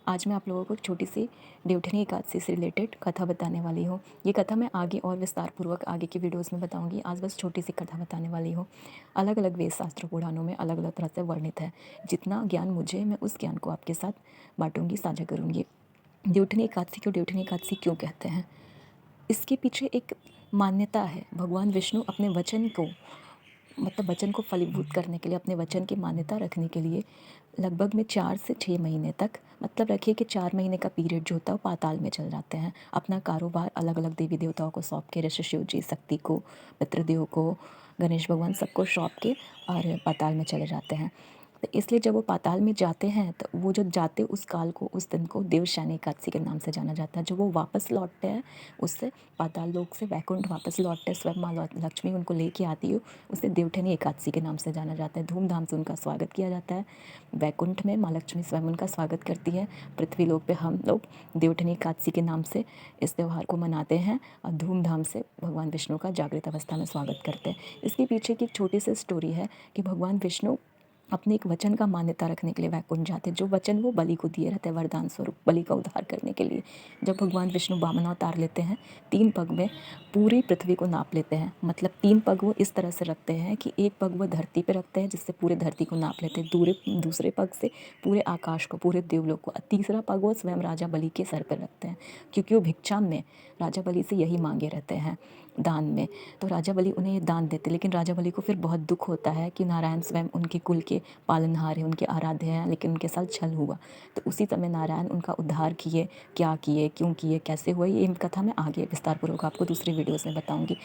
आज मैं आप लोगों को एक छोटी सी देवउठनी एकादशी से रिलेटेड कथा बताने वाली हूँ। ये कथा मैं आगे और विस्तारपूर्वक आगे की वीडियोज़ में बताऊँगी। आज बस छोटी सी कथा बताने वाली हूँ। अलग अलग वेद शास्त्र पुराणों में अलग अलग तरह से वर्णित है। जितना ज्ञान मुझे, मैं उस ज्ञान को आपके साथ बाँटूँगी, साझा करूँगी। देवउठनी एकादशी को देवउठनी एकादशी क्यों कहते हैं? इसके पीछे एक मान्यता है। भगवान विष्णु अपने वचन को वचन को फलीभूत करने के लिए, अपने वचन की मान्यता रखने के लिए लगभग में 4 से 6 महीने तक, मतलब रखिए कि 4 महीने का पीरियड जो होता है वो पाताल में चल जाते हैं। अपना कारोबार अलग अलग देवी देवताओं को सौंप के, ऋषि शिव जी, शक्ति को, पितृदेव को, गणेश भगवान सबको सौंप के और पाताल में चले जाते हैं। तो इसलिए जब वो पाताल में जाते हैं तो वो जो जाते उस काल को, उस दिन को देवशयनी एकादशी के नाम से जाना जाता है। जब वो वापस लौटते हैं उससे पाताल लोक से, वैकुंठ वापस लौटते हैं, स्वयं माँ लक्ष्मी उनको लेके आती है, उसे देवउठनी एकादशी के नाम से जाना जाता है। धूमधाम से उनका स्वागत किया जाता है। वैकुंठ में माँ लक्ष्मी स्वयं उनका स्वागत करती है। पृथ्वी लोक पे हम लोग देवउठनी एकादशी के नाम से इस त्यौहार को मनाते हैं और धूमधाम से भगवान विष्णु का जागृत अवस्था में स्वागत करते हैं। इसके पीछे की एक छोटी सी स्टोरी है कि भगवान विष्णु अपने एक वचन का मान्यता रखने के लिए वैकुंठ जाते, जो वचन वो बलि को दिए रहते हैं वरदान स्वरूप, बलि का उद्धार करने के लिए। जब भगवान विष्णु वामन अवतार लेते हैं, 3 पग में पूरी पृथ्वी को नाप लेते हैं। मतलब 3 पग वो इस तरह से रखते हैं कि एक पग वो धरती पे रखते हैं, जिससे पूरे धरती को नाप लेते हैं। दूसरे पग से पूरे आकाश को, पूरे देवलोक को। तीसरा पग वो स्वयं राजा बलि के सर पर रखते हैं, क्योंकि वो भिक्षाम में राजा बलि से यही मांगे रहते हैं दान में। तो राजा बलि उन्हें ये दान देते, लेकिन राजा बलि को फिर बहुत दुख होता है कि नारायण स्वयं उनके कुल के पालनहार हैं, उनके आराध्य हैं, लेकिन उनके साथ छल हुआ। तो उसी समय नारायण उनका उद्धार किए। क्या किए, क्यों किए, कैसे हुआ, ये कथा मैं आगे विस्तारपूर्वक आपको दूसरी वीडियोज़ में बताऊँगी।